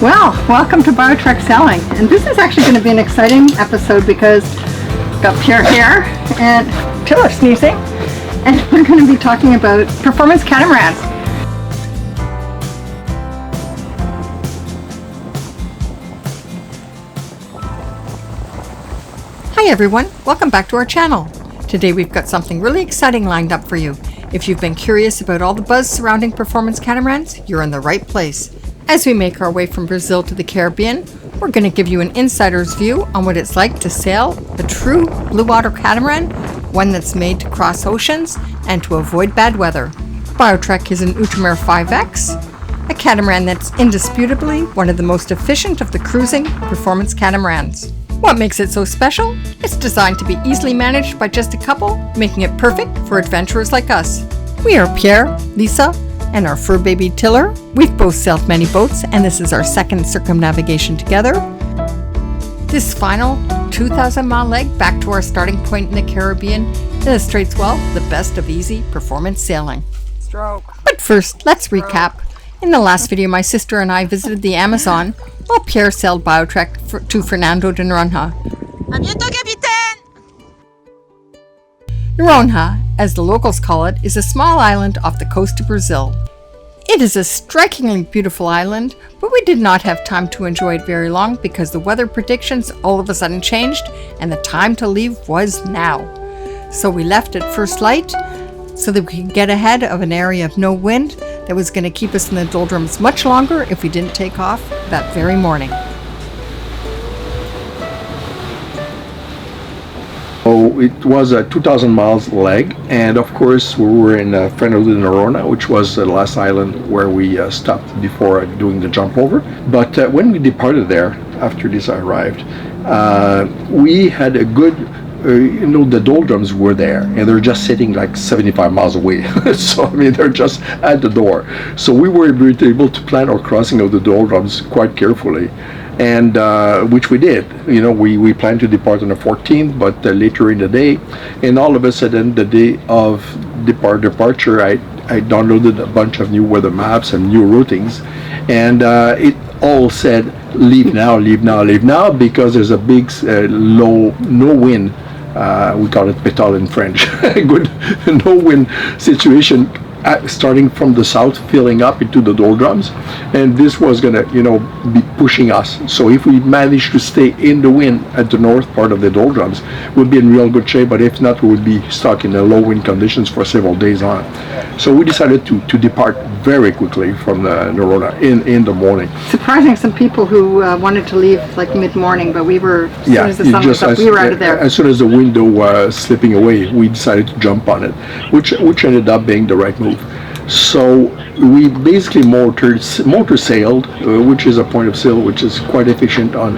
Well, welcome to BioTrek Selling, and this is actually going to be an exciting episode because I've got Pierre here and Tiller sneezing, and we're going to be talking about performance catamarans. Hi everyone, welcome back to our channel. Today we've got something really exciting lined up for you. If you've been curious about all the buzz surrounding performance catamarans, you're in the right place. As we make our way from Brazil to the Caribbean, we're going to give you an insider's view on what it's like to sail a true blue water catamaran, one that's made to cross oceans and to avoid bad weather. BioTrek is an Ultramar 5X, a catamaran that's indisputably one of the most efficient of the cruising performance catamarans. What makes it so special? It's designed to be easily managed by just a couple, making it perfect for adventurers like us. We are Pierre, Lisa, and our fur baby Tiller. We've both sailed many boats, and this is our second circumnavigation together. This final 2,000-mile leg back to our starting point in the Caribbean illustrates, well, the best of easy performance sailing. But first, let's recap. In the last video, my sister and I visited the Amazon, while Pierre sailed BioTrek to Fernando de Naronha. Naronha, as the locals call it, is a small island off the coast of Brazil. It is a strikingly beautiful island, but we did not have time to enjoy it very long because the weather predictions all of a sudden changed and the time to leave was now. So we left at first light so that we could get ahead of an area of no wind that was going to keep us in the doldrums much longer if we didn't take off that very morning. So it was a 2,000 miles leg, and of course we were in Fernando de Naronha, which was the last island where we stopped before doing the jump over. But when we departed there, after this arrived, we had a good, the doldrums were there, and they're just sitting like 75 miles away. So I mean, they're just at the door. So we were able to plan our crossing of the doldrums quite carefully. And which we did. We planned to depart on the 14th, but later in the day, and all of a sudden, the day of departure, I downloaded a bunch of new weather maps and new routings, and it all said leave now, leave now, leave now, because there's a big no wind. We call it pétale in French. Good no wind situation. Starting from the south, filling up into the doldrums, and this was gonna, be pushing us. So if we manage to stay in the wind at the north part of the doldrums, we'll be in real good shape. But if not, we would be stuck in the low wind conditions for several days on. So we decided to depart very quickly from the Naronha in the morning. Surprising some people who wanted to leave like mid-morning, but we were, as soon as the sun was up, we were out of there. As soon as the window was slipping away, we decided to jump on it, which ended up being the right move. So we basically motor sailed, which is a point of sail which is quite efficient on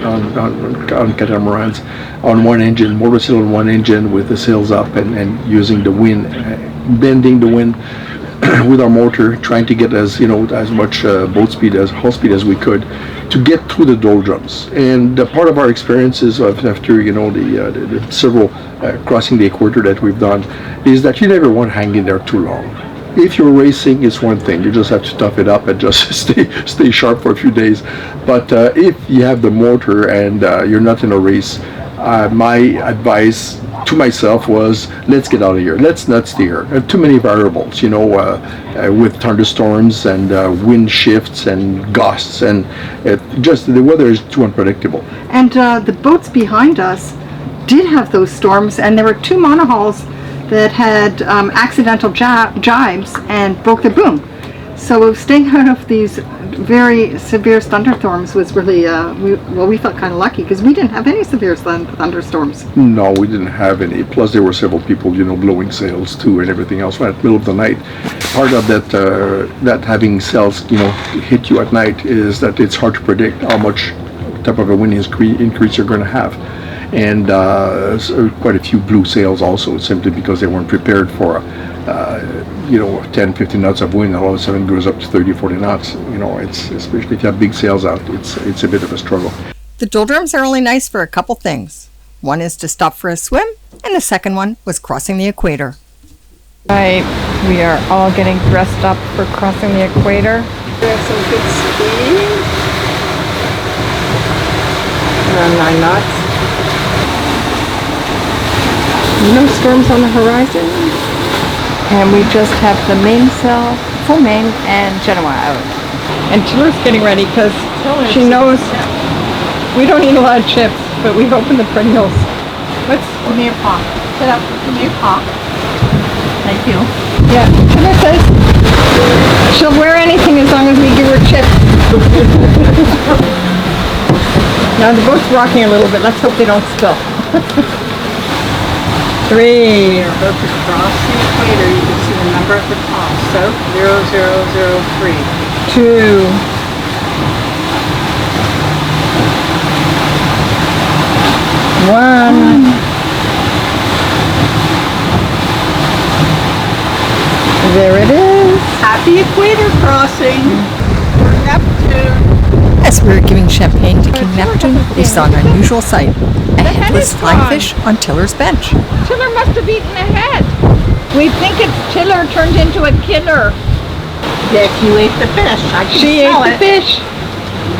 catamarans, on one engine, motor sail on one engine with the sails up and using the wind, bending the wind with our motor, trying to get as much boat speed, as hull speed as we could to get through the doldrums. And part of our experiences after the several crossing the equator that we've done is that you never want to hang in there too long. If you're racing, it's one thing. You just have to tough it up and just stay sharp for a few days. But if you have the motor and you're not in a race, my advice to myself was, let's get out of here. Let's not stay here. Too many variables, with thunderstorms and wind shifts and gusts, and just the weather is too unpredictable. And the boats behind us did have those storms, and there were two monohulls that had accidental jibes and broke the boom. So staying out of these very severe thunderstorms was really, we felt kind of lucky because we didn't have any severe thunderstorms. No, we didn't have any. Plus there were several people, blowing sails too and everything else at the middle of the night. Part of that having sails, hit you at night is that it's hard to predict how much type of a wind increase you're going to have. And quite a few blew sails also, simply because they weren't prepared for 10, 15 knots of wind. All of a sudden goes up to 30, 40 knots. It's, especially if you have big sails out, it's a bit of a struggle. The doldrums are only nice for a couple things. One is to stop for a swim, and the second one was crossing the equator. Right, we are all getting dressed up for crossing the equator. We have some good speed. 9 knots. No storms on the horizon. And we just have the mainsail, full main, and Genoa out. And Taylor's getting ready because she knows we don't eat a lot of chips, but we've opened the Pringles. Give me your paw. Sit up. Give me your paw. Thank you. Yeah, Taylor says she'll wear anything as long as we give her chips. Now the boat's rocking a little bit. Let's hope they don't spill. 3. You're about to cross the equator. You can see the number at the top. South 0003. 2. 1. There it is. Happy equator crossing. We're Neptune. As we were giving champagne to King Neptune, we saw an unusual sight. A headless flying fish on Tiller's bench. Tiller must have eaten a head. We think it's Tiller turned into a killer. If you ate the fish, I can She smell ate the it. fish.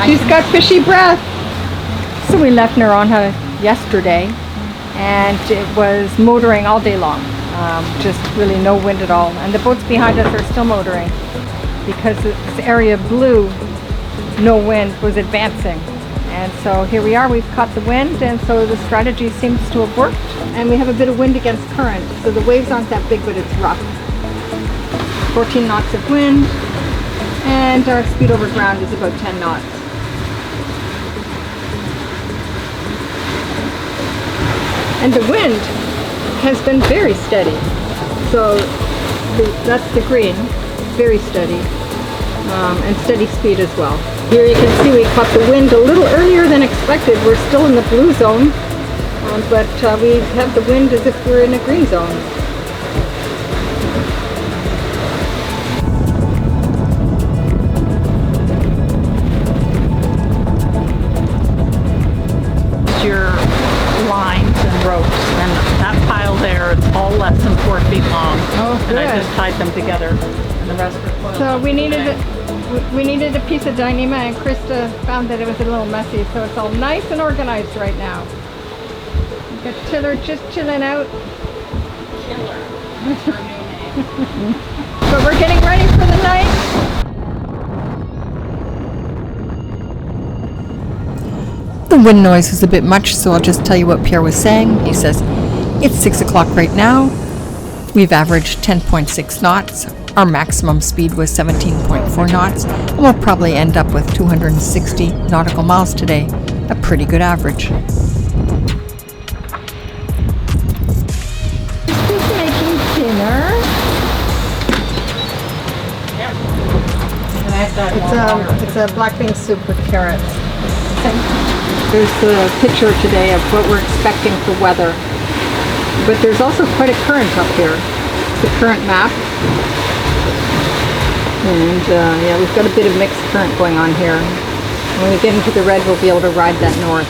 She's got fishy breath. So we left Naronha yesterday, and it was motoring all day long. Just really no wind at all. And the boats behind us are still motoring because this area of blue, no wind, was advancing. And so here we are, we've caught the wind, and so the strategy seems to have worked. And we have a bit of wind against current, so the waves aren't that big, but it's rough. 14 knots of wind, and our speed over ground is about 10 knots. And the wind has been very steady. So that's the green, very steady, and steady speed as well. Here you can see we caught the wind a little earlier than expected. We're still in the blue zone, but we have the wind as if we're in a green zone. Your lines and ropes, and that pile there, it's all less than 4 feet long. Oh, And I good. just tied them together, and the rest were coiled. So we needed a piece of Dyneema, and Krista found that it was a little messy, so it's all nice and organized right now. We've got Tiller just chilling out. Killer. That's her new name. But we're getting ready for the night. The wind noise was a bit much, so I'll just tell you what Pierre was saying. He says, it's 6 o'clock right now. We've averaged 10.6 knots. Our maximum speed was 17.4 knots, and we'll probably end up with 260 nautical miles today. A pretty good average. Just making dinner. And I have that It's a black bean soup with carrots. There's the picture today of what we're expecting for weather. But there's also quite a current up here. The current map. And yeah, we've got a bit of mixed current going on here. When we get into the red, we'll be able to ride that north.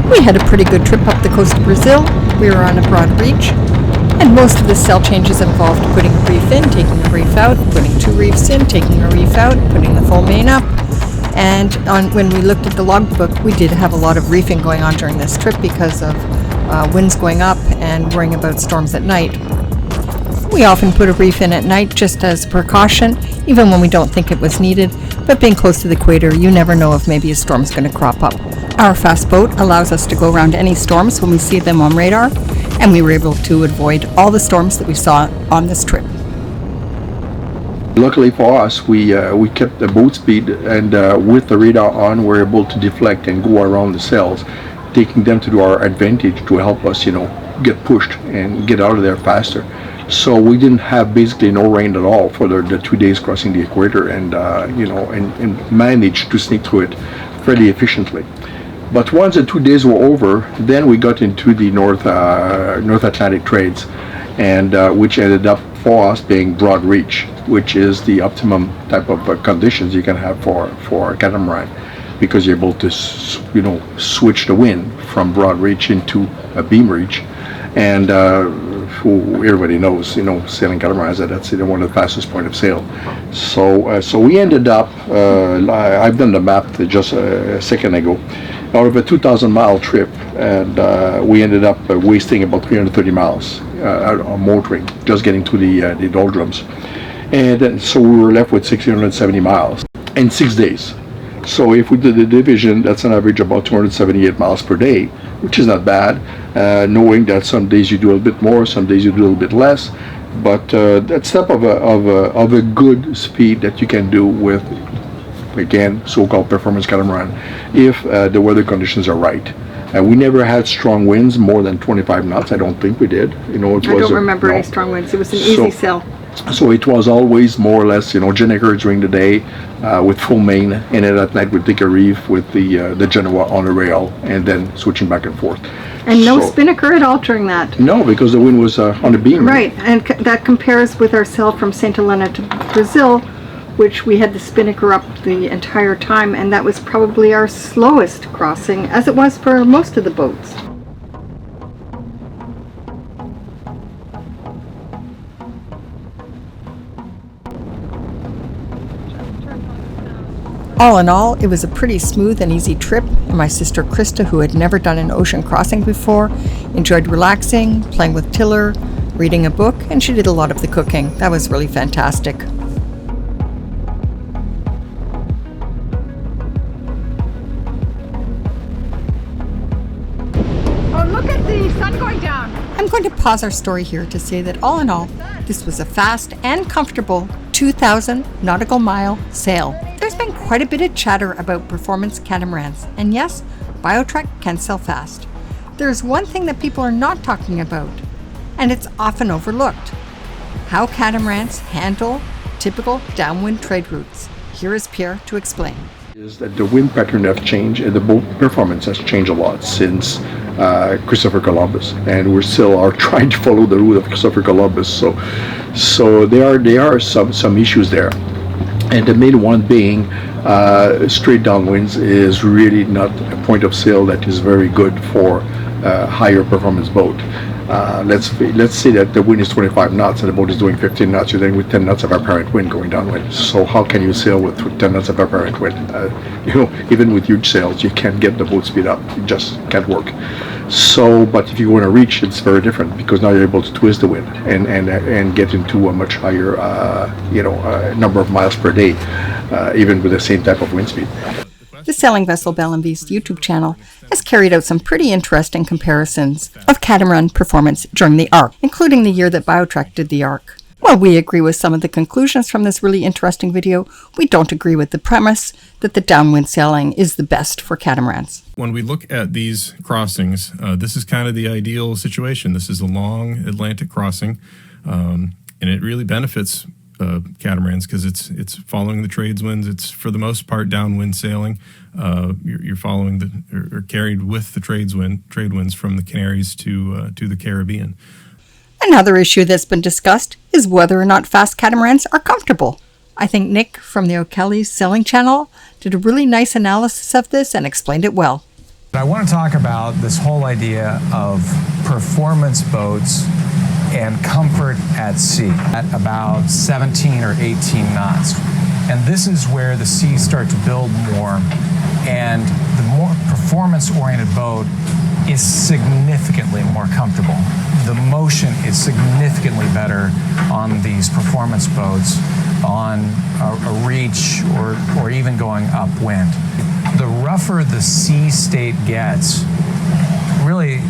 We had a pretty good trip up the coast of Brazil. We were on a broad reach. And most of the sail changes involved putting a reef in, taking a reef out, putting 2 reefs in, taking a reef out, putting the full main up. And when we looked at the logbook, we did have a lot of reefing going on during this trip because of winds going up and worrying about storms at night. We often put a reef in at night just as a precaution, even when we don't think it was needed, but being close to the equator, you never know if maybe a storm's going to crop up. Our fast boat allows us to go around any storms when we see them on radar, and we were able to avoid all the storms that we saw on this trip. Luckily for us, we kept the boat speed, and with the radar on, we're able to deflect and go around the sails, taking them to our advantage to help us, get pushed and get out of there faster. So we didn't have basically no rain at all for the 2 days crossing the equator, and and managed to sneak through it fairly efficiently. But once the 2 days were over, then we got into the North Atlantic trades, and which ended up for us being broad reach, which is the optimum type of conditions you can have for a catamaran, because you're able to switch the wind from broad reach into a beam reach, and who everybody knows, sailing catamarans, that's one of the fastest point of sail. So we ended up, I've done the map just a second ago, out of a 2,000-mile trip, and we ended up wasting about 330 miles on motoring, just getting to the doldrums. And then, so we were left with 670 miles in 6 days. So if we did the division, that's an average about 278 miles per day, which is not bad, knowing that some days you do a little bit more, some days you do a little bit less, but that's type of a good speed that you can do with, again, so-called performance catamaran, if the weather conditions are right. We never had strong winds, more than 25 knots. I don't think we did. I don't remember any strong winds. It was an easy sail. So it was always more or less, Gennaker during the day with full main, and then at night we'd take a reef with the Genoa on a rail, and then switching back and forth. And no spinnaker at all during that? No, because the wind was on the beam. Right, and that compares with our sail from St. Helena to Brazil, which we had the spinnaker up the entire time, and that was probably our slowest crossing, as it was for most of the boats. All in all, it was a pretty smooth and easy trip, and my sister Krista, who had never done an ocean crossing before, enjoyed relaxing, playing with tiller, reading a book, and she did a lot of the cooking. That was really fantastic. Oh, look at the sun going down! I'm going to pause our story here to say that all in all, this was a fast and comfortable 2,000 nautical mile sail. There's been quite a bit of chatter about performance catamarans, and yes, BioTrek can sail fast. There's one thing that people are not talking about, and it's often overlooked: how catamarans handle typical downwind trade routes. Here is Pierre to explain. Is that the wind pattern have changed, and the boat performance has changed a lot since Christopher Columbus, and we still are trying to follow the route of Christopher Columbus. So there are some issues there, and the main one being straight downwinds is really not a point of sail that is very good for higher performance boat. Let's say that the wind is 25 knots and the boat is doing 15 knots. You're then with 10 knots of apparent wind going downwind. So how can you sail with 10 knots of apparent wind? Even with huge sails, you can't get the boat speed up. It just can't work. So, but if you want to reach, it's very different, because now you're able to twist the wind and get into a much higher, number of miles per day, even with the same type of wind speed. The Sailing Vessel Belle and Beast YouTube channel has carried out some pretty interesting comparisons of catamaran performance during the ARC, including the year that BioTrek did the ARC. While we agree with some of the conclusions from this really interesting video, we don't agree with the premise that the downwind sailing is the best for catamarans. When we look at these crossings, this is kind of the ideal situation. This is a long Atlantic crossing, and it really benefits catamarans because it's following the trades winds. It's for the most part downwind sailing. You're following or carried with the trade winds from the Canaries to the Caribbean. Another issue that's been discussed is whether or not fast catamarans are comfortable. I think Nick from the O'Kelly's Sailing Channel did a really nice analysis of this and explained it well. I want to talk about this whole idea of performance boats and comfort at sea at about 17 or 18 knots. And this is where the seas start to build more, and the more performance-oriented boat is significantly more comfortable. The motion is significantly better on these performance boats on a reach or even going upwind. The rougher the sea state gets, really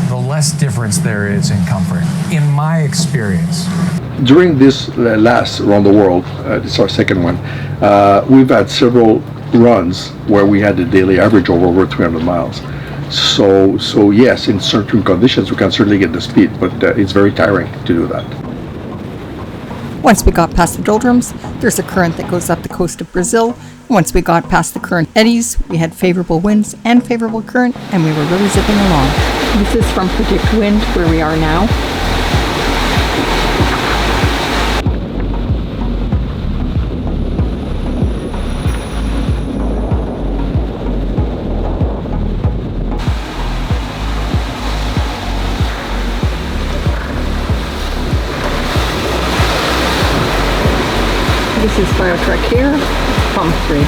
the less difference there is in comfort, in my experience. During this last around the world, this is our second one, we've had several runs where we had the daily average of over 300 miles. So yes, in certain conditions we can certainly get the speed, but it's very tiring to do that. Once we got past the doldrums, there's a current that goes up the coast of Brazil. Once we got past the current eddies, we had favorable winds and favorable current, and we were really zipping along. This is from Predict Wind, where we are now. This is BioTrek here, pump 3.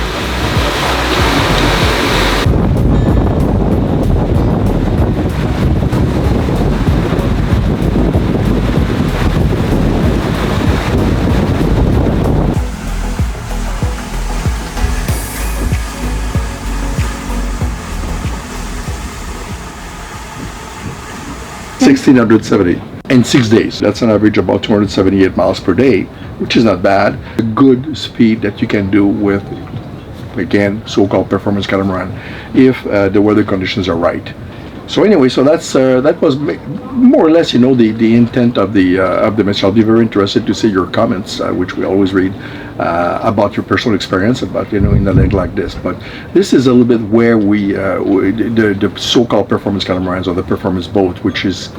$1,670 in 6 days. That's an average about 278 miles per day, which is not bad. A good speed that you can do with, again, so-called performance catamaran, if the weather conditions are right. So anyway, so that was more or less, the intent of the message. I'll be very interested to see your comments, which we always read, about your personal experience about in a lake like this. But this is a little bit where the so-called performance catamarans or the performance boat, which is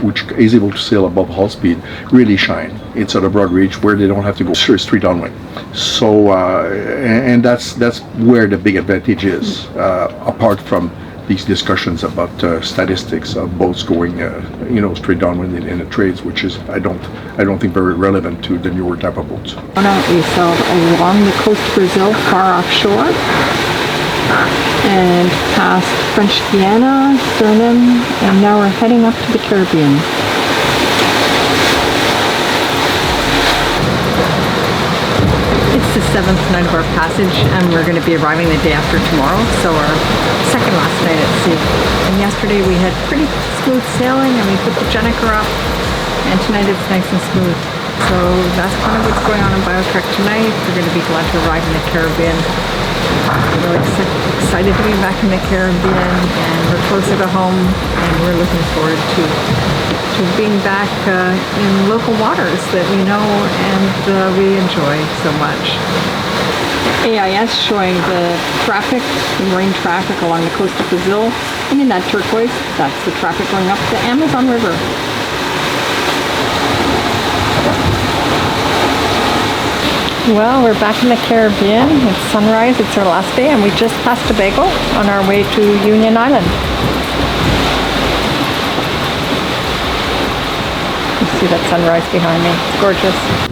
able to sail above hull speed, really shine. It's at a broad reach where they don't have to go straight downwind. So and that's where the big advantage is, apart from these discussions about statistics of boats going, straight downwind in the trades, which is I don't think very relevant to the newer type of boats. We sailed along the coast of Brazil, far offshore, and past French Guiana, Suriname, and now we're heading up to the Caribbean. It's the 7th night of our passage, and we're going to be arriving the day after tomorrow, so our second last night at sea. And yesterday we had pretty smooth sailing, and we put the Jennifer up, and tonight it's nice and smooth. So that's kind of what's going on in BioTrek tonight. We're going to be glad to arrive in the Caribbean. We're really excited to be back in the Caribbean, and we're closer to home, and we're looking forward to being back in local waters that we know and we enjoy so much. AIS showing the traffic, the marine traffic along the coast of Brazil, and in that turquoise, that's the traffic going up the Amazon River. Well, we're back in the Caribbean. It's sunrise, it's our last day, and we just passed Tobago on our way to Union Island. You see that sunrise behind me, it's gorgeous.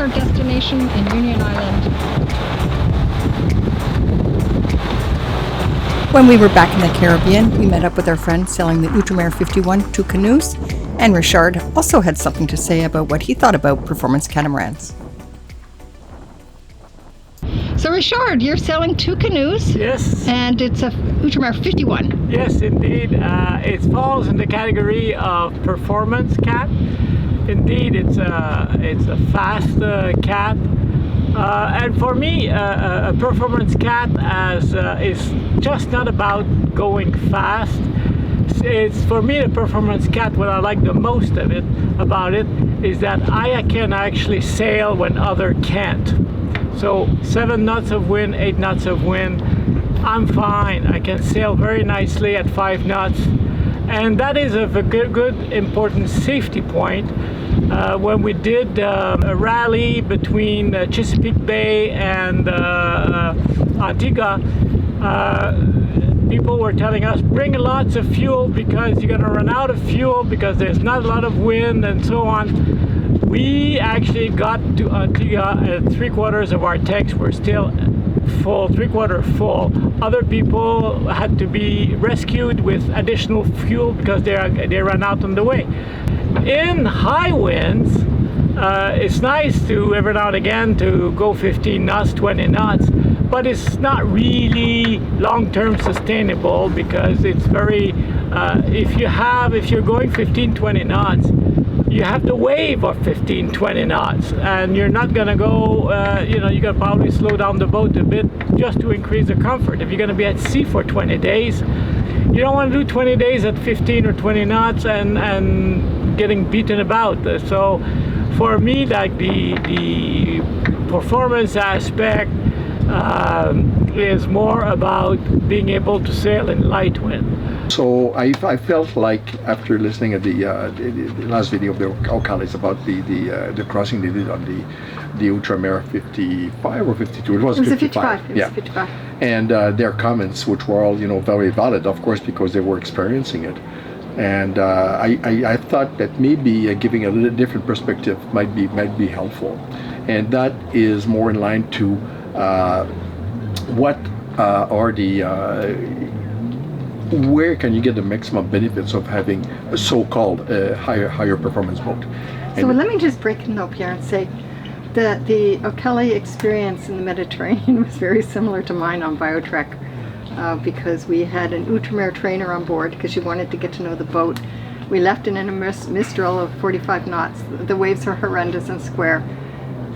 Destination in Union Island. When we were back in the Caribbean, we met up with our friend sailing the Outremer 51 2 canoes, and Richard also had something to say about what he thought about performance catamarans. So Richard, you're sailing 2 canoes? Yes. And it's a Outremer 51. Yes, indeed. It falls in the category of performance cat. Indeed, it's a fast cat, and for me, a performance cat is just not about going fast. It's for me a performance cat. What I like the most about it is that I can actually sail when others can't. So 7 knots of wind, 8 knots of wind, I'm fine. I can sail very nicely at 5 knots. And that is a good important safety point. When we did a rally between Chesapeake Bay and Antigua, people were telling us bring lots of fuel because you're going to run out of fuel because there's not a lot of wind and so on. We actually got to Antigua and 3/4 of our tanks were still full, 3/4 full. Other people had to be rescued with additional fuel because they ran out on the way. In high winds, it's nice to every now and again to go 15 knots, 20 knots, but it's not really long-term sustainable because it's very, if you're going 15, 20 knots, you have the wave of 15, 20 knots, and you're not going to go, you got to probably slow down the boat a bit just to increase the comfort. If you're going to be at sea for 20 days, you don't want to do 20 days at 15 or 20 knots and getting beaten about. So for me, like the performance aspect is more about being able to sail in light wind. So I felt like after listening at the last video of the O'Callaghan's about the crossing they did on the Ultramar 55 or 52. It was 55. It was 55. And their comments, which were all very valid, of course, because they were experiencing it. And I thought that maybe giving a little different perspective might be helpful, and that is more in line to what are the where can you get the maximum benefits of having a so-called higher performance boat. So let me just break it though, Pierre, and say that the O'Kelly experience in the Mediterranean was very similar to mine on BioTrek. Because we had an Ultramar trainer on board because she wanted to get to know the boat. We left in a mistral of 45 knots. The waves are horrendous and square.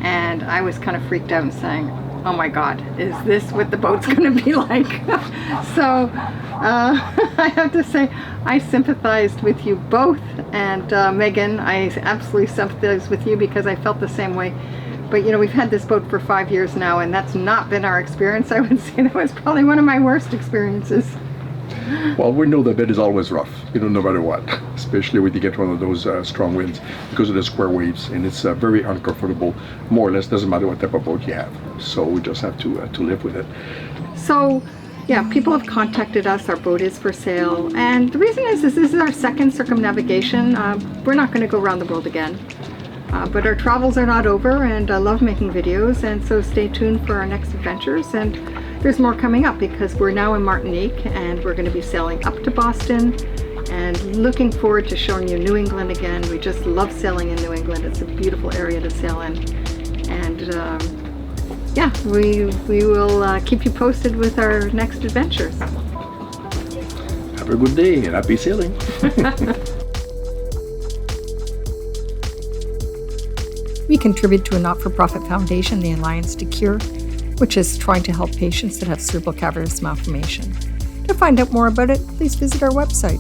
And I was kind of freaked out and saying, oh my God, is this what the boat's going to be like? So I have to say, I sympathized with you both. And Megan, I absolutely sympathize with you because I felt the same way. But we've had this boat for 5 years now, and that's not been our experience. I would say that was probably one of my worst experiences. Well, we know the bed is always rough, no matter what, especially when you get one of those strong winds because of the square waves, and it's very uncomfortable, more or less, doesn't matter what type of boat you have. So we just have to live with it. So, yeah, people have contacted us. Our boat is for sale. And the reason is this is our second circumnavigation. We're not going to go around the world again. But our travels are not over, and I love making videos, and so stay tuned for our next adventures. And there's more coming up because we're now in Martinique, and we're going to be sailing up to Boston, and looking forward to showing you New England again. We just love sailing in New England. It's a beautiful area to sail in. And yeah, we will keep you posted with our next adventures. Have a good day and happy sailing. We contribute to a not-for-profit foundation, the Alliance to Cure, which is trying to help patients that have cerebral cavernous malformation. To find out more about it, please visit our website.